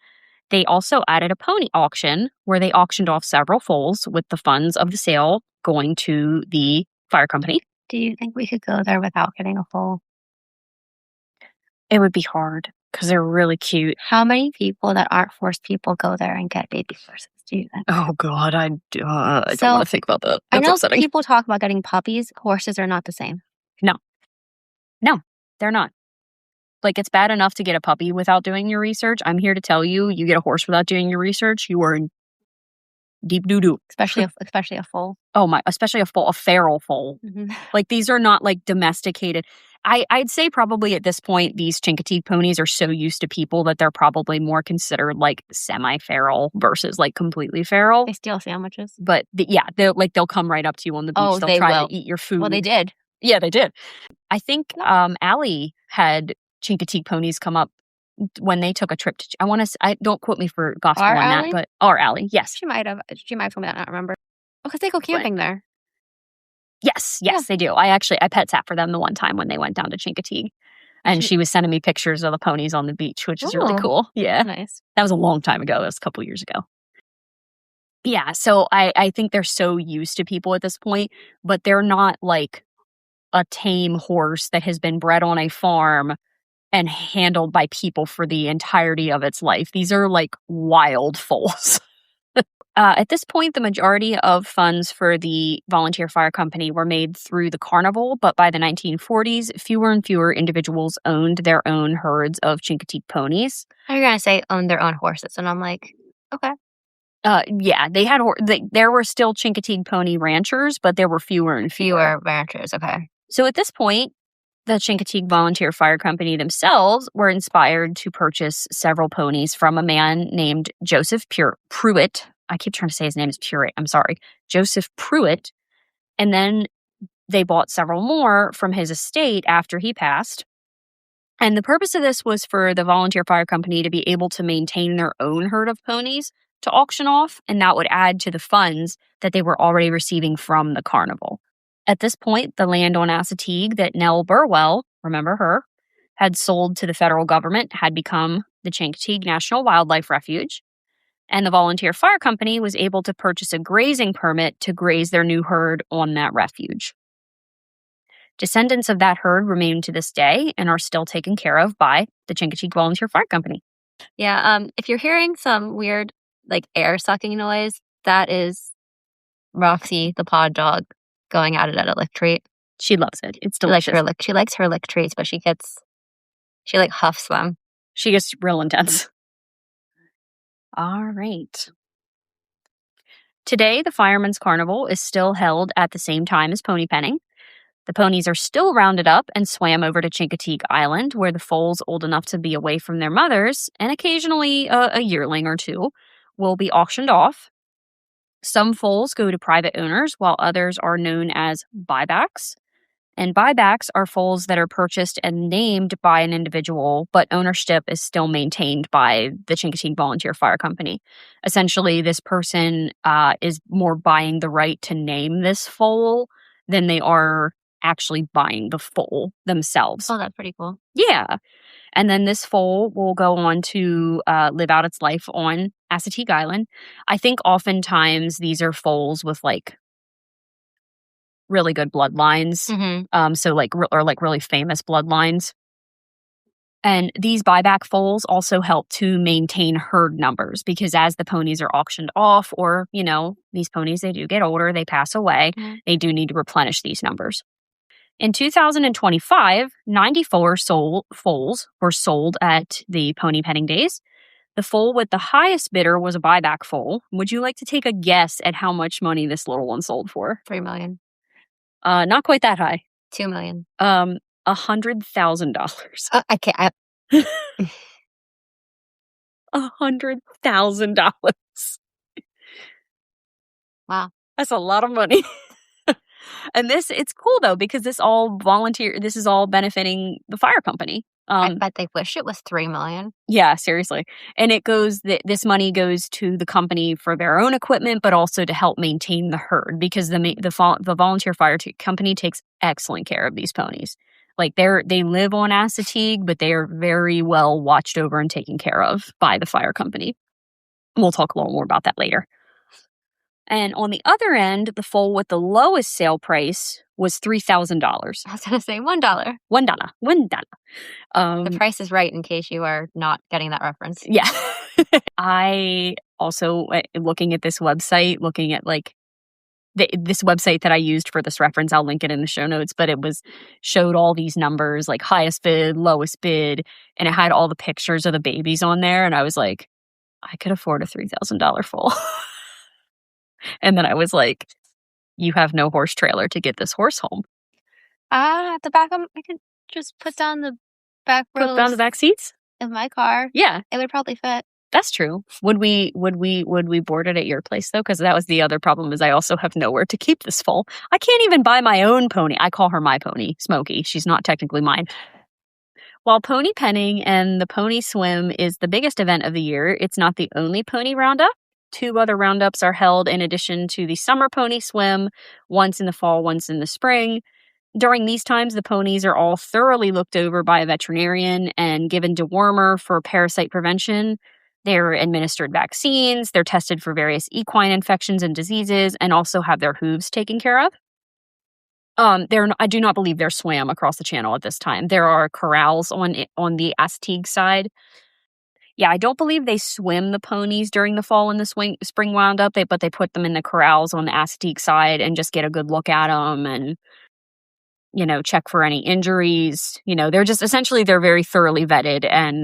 They also added a pony auction where they auctioned off several foals with the funds of the sale going to the fire company. Do you think we could go there without getting a foal? It would be hard because they're really cute. How many people that aren't horse people go there and get baby horses? Do you think? Oh, God. I don't want to think about that. I That's know upsetting. people talk about getting puppies. Horses are not the same. No, they're not. Like, it's bad enough to get a puppy without doing your research. I'm here to tell you, you get a horse without doing your research, you are in deep doo-doo. Especially a foal. Oh my, especially a feral foal. Mm-hmm. Like, these are not like domesticated. I'd say probably at this point, these Chincoteague ponies are so used to people that they're probably more considered like semi-feral versus like completely feral. They steal sandwiches. But they'll come right up to you on the beach. Oh, they'll they try will. to eat your food. Well, they did. Yeah, they did. I think Allie had Chincoteague ponies come up when they took a trip to. Don't quote me for gospel Our on Allie? that, but our Allie, yes, She might have told me that. I don't remember. Because they go camping there. yes, Yeah. they do. I pet sat for them the one time when they went down to Chincoteague, and she was sending me pictures of the ponies on the beach, which is really cool. Yeah, Nice. that was a long time ago. That was a couple years ago. Yeah, so I think they're so used to people at this point, but they're not like a tame horse that has been bred on a farm and handled by people for the entirety of its life. These are like wild foals. At this point, the majority of funds for the Volunteer Fire Company were made through the carnival, but by the 1940s, fewer and fewer individuals owned their own herds of Chincoteague ponies. You're going to say own their own horses, and I'm like, okay. Yeah, they had there were still Chincoteague pony ranchers, but there were fewer and fewer ranchers, okay. So at this point, the Chincoteague Volunteer Fire Company themselves were inspired to purchase several ponies from a man named Joseph Pruitt. I keep trying to say his name is Pruitt. I'm sorry. Joseph Pruitt. And then they bought several more from his estate after he passed. And the purpose of this was for the Volunteer Fire Company to be able to maintain their own herd of ponies to auction off, and that would add to the funds that they were already receiving from the carnival. At this point, the land on Chicoteague that Nell Burwell, remember her, had sold to the federal government had become the Chincoteague National Wildlife Refuge, and the Volunteer Fire Company was able to purchase a grazing permit to graze their new herd on that refuge. Descendants of that herd remain to this day and are still taken care of by the Chincoteague Volunteer Fire Company. Yeah, if you're hearing some weird, like, air sucking noise, that is Roxy, the pod dog, going at it at a lick treat. She loves it. It's delicious. She likes her lick treats, but she like huffs them. She gets real intense. All right. Today, the Fireman's Carnival is still held at the same time as pony penning. The ponies are still rounded up and swam over to Chicoteague Island, where the foals old enough to be away from their mothers, and occasionally a yearling or two, will be auctioned off. Some foals go to private owners, while others are known as buybacks. And buybacks are foals that are purchased and named by an individual, but ownership is still maintained by the Chincoteague Volunteer Fire Company. Essentially, this person is more buying the right to name this foal than they are actually buying the foal themselves. Oh, that's pretty cool. Yeah. And then this foal will go on to live out its life on Chicoteague Island. I think oftentimes these are foals with like really good bloodlines. Mm-hmm. So like really famous bloodlines. And these buyback foals also help to maintain herd numbers because as the ponies are auctioned off, or, you know, these ponies, they do get older, they pass away, they do need to replenish these numbers. In 2025, 94 foals were sold at the pony penning days. The foal with the highest bidder was a buyback foal. Would you like to take a guess at how much money this little one sold for? $3 million. Not quite that high. $2 million. $100,000. I can't. $100,000. Wow. That's a lot of money. And it's cool though, because this is all benefiting the fire company. I bet they wish it was $3 million. Yeah, seriously. And this money goes to the company for their own equipment, but also to help maintain the herd, because the volunteer fire company takes excellent care of these ponies. Like they live on Chicoteague, but they are very well watched over and taken care of by the fire company. We'll talk a little more about that later. And on the other end, the foal with the lowest sale price was $3,000. I was going to say $1. $1. The Price is Right, in case you are not getting that reference. Yeah. I also, looking at this website, this website that I used for this reference, I'll link it in the show notes, but showed all these numbers, like highest bid, lowest bid, and it had all the pictures of the babies on there. And I was like, I could afford a $3,000 foal. And then I was like, you have no horse trailer to get this horse home. At the back, I could just put down the back rows. Put down the back seats? In my car. Yeah. It would probably fit. That's true. Would we board it at your place though? Because that was the other problem, is I also have nowhere to keep this foal. I can't even buy my own pony. I call her my pony, Smokey. She's not technically mine. While pony penning and the pony swim is the biggest event of the year, it's not the only pony roundup. 2 other roundups are held in addition to the summer pony swim, once in the fall, once in the spring. During these times, the ponies are all thoroughly looked over by a veterinarian and given dewormer for parasite prevention. They're administered vaccines, they're tested for various equine infections and diseases, and also have their hooves taken care of. I do not believe they're swam across the channel at this time. There are corrals on the Chicoteague side. Yeah, I don't believe they swim the ponies during the fall and the spring roundup, but they put them in the corrals on the Chicoteague side and just get a good look at them and, check for any injuries. They're just essentially, they're very thoroughly vetted and,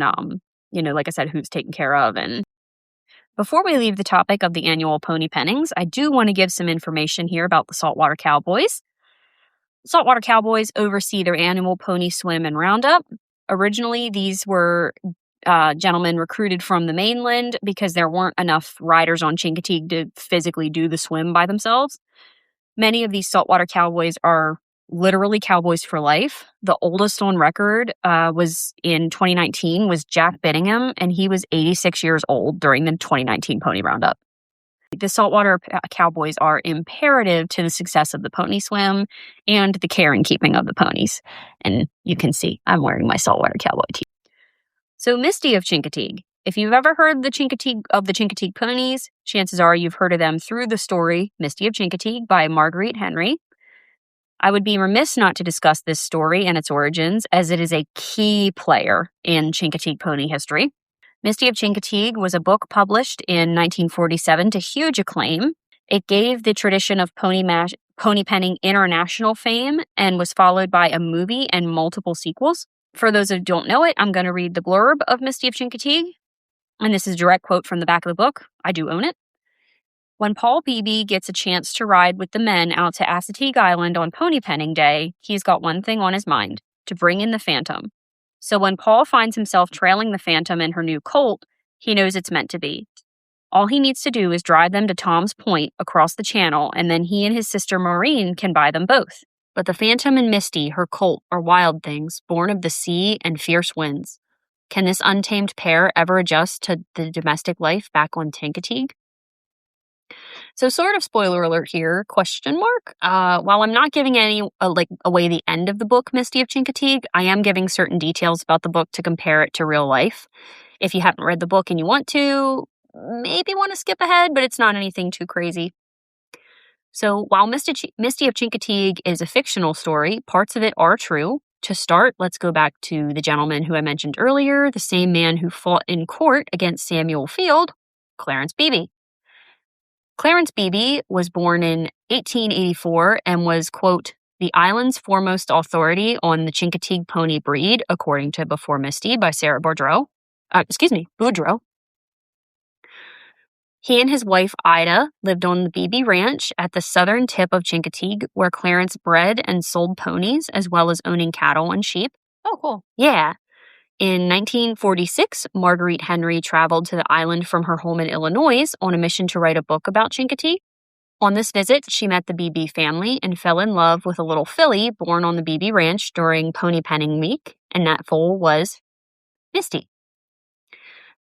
like I said, who's taken care of. And before we leave the topic of the annual pony pennings, I do want to give some information here about the Saltwater Cowboys. Saltwater Cowboys oversee their annual pony swim and roundup. Originally, these were gentlemen recruited from the mainland because there weren't enough riders on Chincoteague to physically do the swim by themselves. Many of these Saltwater Cowboys are literally cowboys for life. The oldest on record was in 2019 was Jack Bittingham, and he was 86 years old during the 2019 pony roundup. The Saltwater Cowboys are imperative to the success of the pony swim and the care and keeping of the ponies. And you can see I'm wearing my Saltwater Cowboy tee. So Misty of Chincoteague. If you've ever heard the Chincoteague ponies, chances are you've heard of them through the story Misty of Chincoteague by Marguerite Henry. I would be remiss not to discuss this story and its origins, as it is a key player in Chincoteague pony history. Misty of Chincoteague was a book published in 1947 to huge acclaim. It gave the tradition of pony penning international fame and was followed by a movie and multiple sequels. For those who don't know it, I'm going to read the blurb of Misty of Chincoteague. And this is a direct quote from the back of the book. I do own it. When Paul Beebe gets a chance to ride with the men out to Chicoteague Island on pony penning day, he's got one thing on his mind: to bring in the Phantom. So when Paul finds himself trailing the Phantom in her new colt, he knows it's meant to be. All he needs to do is drive them to Tom's Point across the channel, and then he and his sister Maureen can buy them both. But the Phantom and Misty, her colt, are wild things, born of the sea and fierce winds. Can this untamed pair ever adjust to the domestic life back on Chincoteague? So, sort of spoiler alert here, question mark. While I'm not giving away the end of the book, Misty of Chincoteague, I am giving certain details about the book to compare it to real life. If you haven't read the book and you want to, maybe want to skip ahead, but it's not anything too crazy. So while Misty of Chicoteague is a fictional story, parts of it are true. To start, let's go back to the gentleman who I mentioned earlier, the same man who fought in court against Samuel Field, Clarence Beebe. Clarence Beebe was born in 1884 and was, quote, the island's foremost authority on the Chincoteague pony breed, according to Before Misty by Sara Boudreau. Boudreau. He and his wife, Ida, lived on the Beebe Ranch at the southern tip of Chincoteague, where Clarence bred and sold ponies, as well as owning cattle and sheep. Oh, cool. Yeah. In 1946, Marguerite Henry traveled to the island from her home in Illinois on a mission to write a book about Chincoteague. On this visit, she met the Beebe family and fell in love with a little filly born on the Beebe Ranch during pony penning week, and that foal was Misty.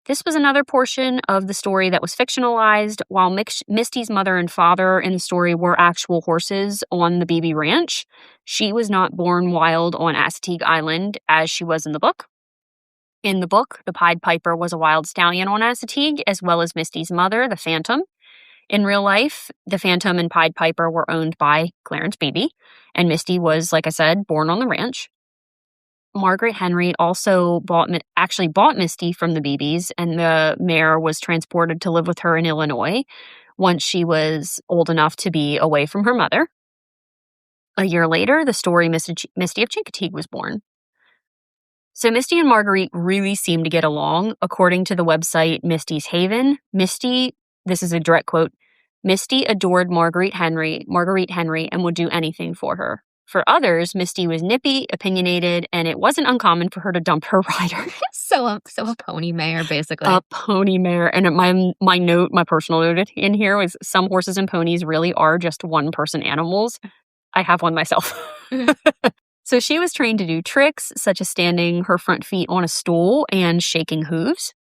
This was another portion of the story that was fictionalized. While Misty's mother and father in the story were actual horses on the BB Ranch, she was not born wild on Chicoteague Island as she was in the book. In the book, the Pied Piper was a wild stallion on Chicoteague, as well as Misty's mother, the Phantom. In real life, the Phantom and Pied Piper were owned by Clarence Beebe, and Misty was, like I said, born on the ranch. Margaret Henry also bought Misty from the Beebes, and the mare was transported to live with her in Illinois once she was old enough to be away from her mother. A year later, the story Misty of Chincoteague was born. So Misty and Marguerite really seem to get along. According to the website Misty's Haven, Misty, this is a direct quote, Misty adored Marguerite Henry, and would do anything for her. For others, Misty was nippy, opinionated, and it wasn't uncommon for her to dump her rider. So a pony mare, basically. A pony mare. And my personal note in here was some horses and ponies really are just one-person animals. I have one myself. So she was trained to do tricks, such as standing her front feet on a stool and shaking hooves.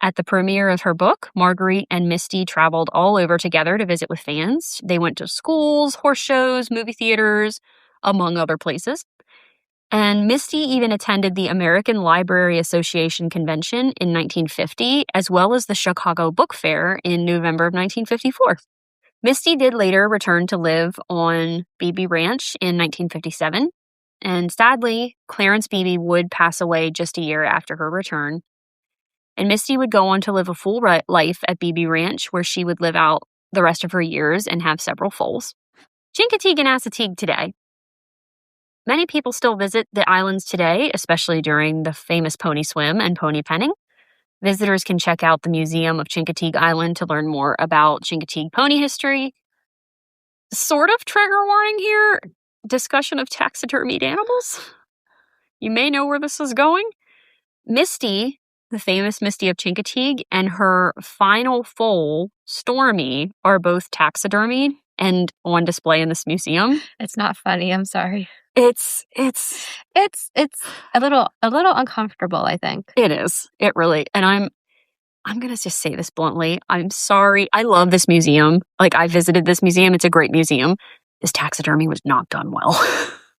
At the premiere of her book, Marguerite and Misty traveled all over together to visit with fans. They went to schools, horse shows, movie theaters, among other places. And Misty even attended the American Library Association convention in 1950, as well as the Chicago Book Fair in November of 1954. Misty did later return to live on Beebe Ranch in 1957. And sadly, Clarence Beebe would pass away just a year after her return. And Misty would go on to live a full life at Beebe Ranch, where she would live out the rest of her years and have several foals. Chincoteague and Chicoteague today. Many people still visit the islands today, especially during the famous pony swim and pony penning. Visitors can check out the Museum of Chincoteague Island to learn more about Chincoteague pony history. Sort of trigger warning here. Discussion of taxidermied animals. You may know where this is going. Misty, the famous Misty of Chincoteague, and her final foal, Stormy, are both taxidermied and on display in this museum. It's not funny. I'm sorry. It's a little uncomfortable, I think. It is. It really. And I'm going to just say this bluntly. I'm sorry. I love this museum. Like, I visited this museum. It's a great museum. This taxidermy was not done well.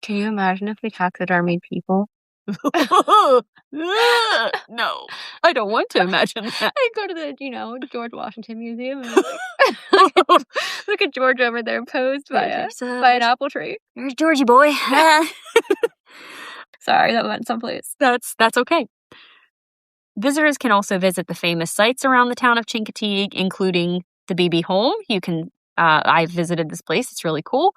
Can you imagine if we taxidermied people? No, I don't want to imagine that. I go to the, George Washington Museum and look at George over there posed by an apple tree. There's Georgie boy. Sorry, that went someplace. That's okay. Visitors can also visit the famous sites around the town of Chincoteague, including the Beebe home. I've visited this place. It's really cool.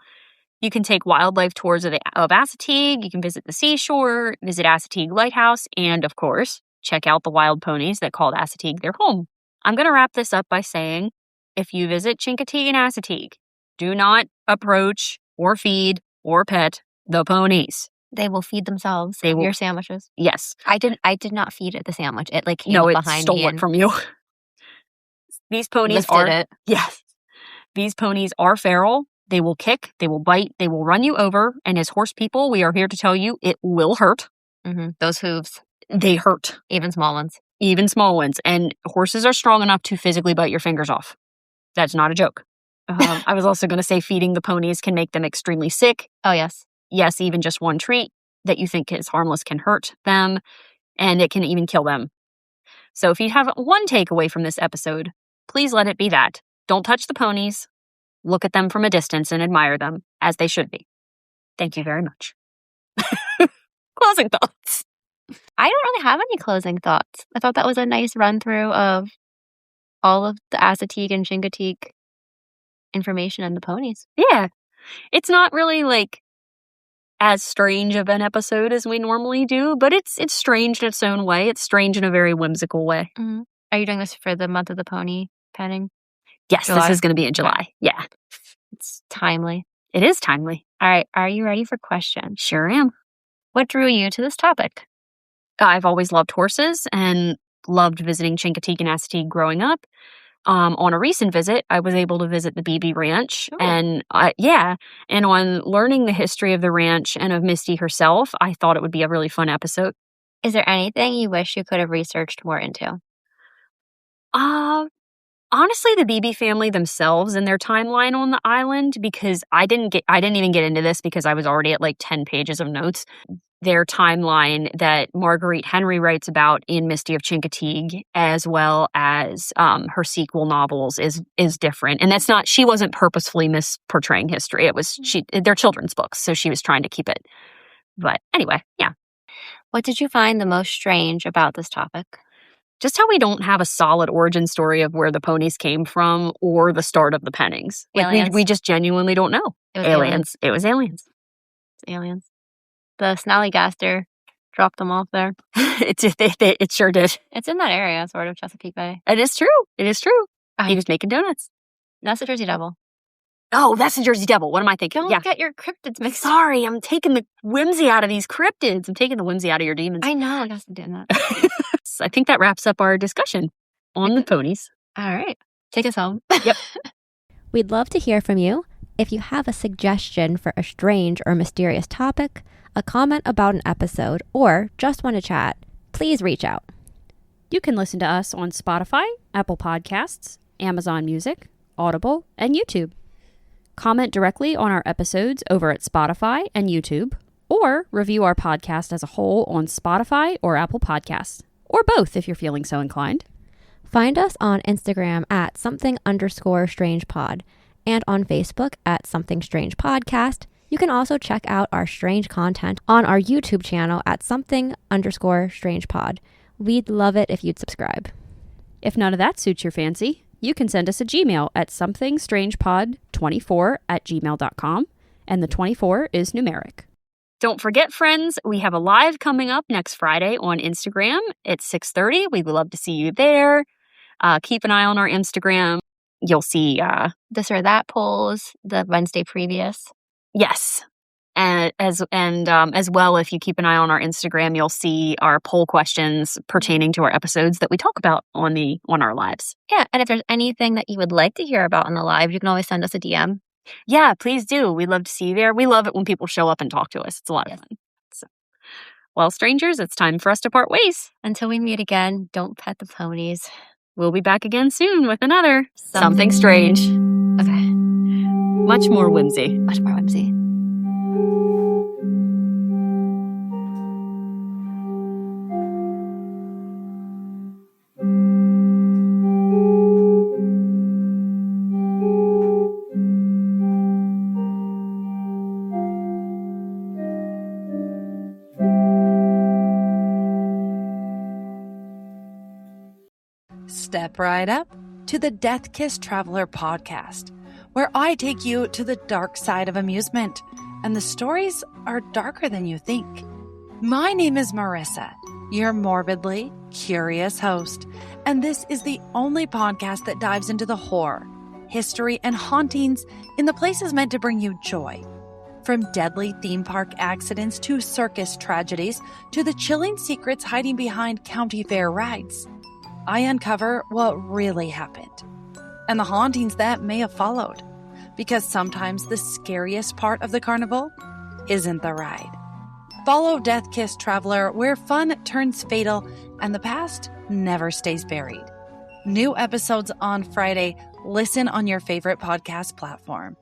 You can take wildlife tours of Chicoteague. You can visit the seashore, visit Chicoteague Lighthouse, and, of course, check out the wild ponies that called Chicoteague their home. I'm going to wrap this up by saying, if you visit Chincoteague and Chicoteague, do not approach or feed or pet the ponies. They will feed themselves. They will. Your sandwiches. Yes. I did not feed it the sandwich. It came no, behind me. No, it stole it from you. These ponies lifted it. Yes. These ponies are feral. They will kick, they will bite, they will run you over. And as horse people, we are here to tell you it will hurt. Mm-hmm. Those hooves. They hurt. Even small ones. And horses are strong enough to physically bite your fingers off. That's not a joke. I was also going to say feeding the ponies can make them extremely sick. Oh, yes. Yes, even just one treat that you think is harmless can hurt them. And it can even kill them. So if you have one takeaway from this episode, please let it be that. Don't touch the ponies. Look at them from a distance and admire them, as they should be. Thank you very much. Closing thoughts. I don't really have any closing thoughts. I thought that was a nice run-through of all of the Chicoteague and Chincoteague information on the ponies. Yeah. It's not really, as strange of an episode as we normally do, but it's strange in its own way. It's strange in a very whimsical way. Mm-hmm. Are you doing this for the month of the pony penning? Yes, July? This is going to be in July. Yeah. It's timely. It is timely. All right. Are you ready for questions? Sure am. What drew you to this topic? I've always loved horses and loved visiting Chincoteague and Chicoteague growing up. On a recent visit, I was able to visit the Beebe Ranch. Oh. And on learning the history of the ranch and of Misty herself, I thought it would be a really fun episode. Is there anything you wish you could have researched more into? Honestly, the Beebe family themselves and their timeline on the island, because I didn't even get into this because I was already at like 10 pages of notes. Their timeline that Marguerite Henry writes about in Misty of Chincoteague, as well as her sequel novels, is different. And that's not, she wasn't purposefully misportraying history. It was, they're children's books, so she was trying to keep it. But anyway, yeah. What did you find the most strange about this topic? Just how we don't have a solid origin story of where the ponies came from or the start of the Pennings. Like we just genuinely don't know. It was aliens. It was aliens. It's aliens. The Snallygaster dropped them off there. It sure did. It's in that area, sort of, Chesapeake Bay. It is true. It is true. He was making donuts. That's the Jersey Devil. Oh, that's the Jersey Devil. What am I thinking? Don't get your cryptids mixed up. Sorry, I'm taking the whimsy out of these cryptids. I'm taking the whimsy out of your demons. I know. I guess I'm doing that. I think that wraps up our discussion on the ponies. All right. Take us home. Yep. We'd love to hear from you. If you have a suggestion for a strange or mysterious topic, a comment about an episode, or just want to chat, please reach out. You can listen to us on Spotify, Apple Podcasts, Amazon Music, Audible, and YouTube. Comment directly on our episodes over at Spotify and YouTube, or review our podcast as a whole on Spotify or Apple Podcasts, or both if you're feeling so inclined. Find us on Instagram at something_strange_pod and on Facebook at Something Strange Podcast. You can also check out our strange content on our YouTube channel at something_strange_pod. We'd love it if you'd subscribe. If none of that suits your fancy, you can send us a Gmail at somethingstrangepod24@gmail.com, and the 24 is numeric. Don't forget, friends, we have a live coming up next Friday on Instagram at 6:30. We'd love to see you there. Keep an eye on our Instagram. You'll see this or that polls the Wednesday previous. Yes. And as well, if you keep an eye on our Instagram, you'll see our poll questions pertaining to our episodes that we talk about on our lives. Yeah, and if there's anything that you would like to hear about on the live, you can always send us a DM. Yeah, please do. We'd love to see you there. We love it when people show up and talk to us. It's a lot of fun. So, well, strangers, it's time for us to part ways. Until we meet again, don't pet the ponies. We'll be back again soon with another Something Strange. Okay. Much more whimsy. Much more whimsy. Step right up to the Death Kiss Traveler podcast, where I take you to the dark side of amusement, and the stories are darker than you think. My name is Marissa, your morbidly curious host, and this is the only podcast that dives into the horror, history, and hauntings in the places meant to bring you joy. From deadly theme park accidents to circus tragedies to the chilling secrets hiding behind county fair rides, I uncover what really happened and the hauntings that may have followed, because sometimes the scariest part of the carnival isn't the ride. Follow Death Kiss Traveler, where fun turns fatal and the past never stays buried. New episodes on Friday. Listen on your favorite podcast platform.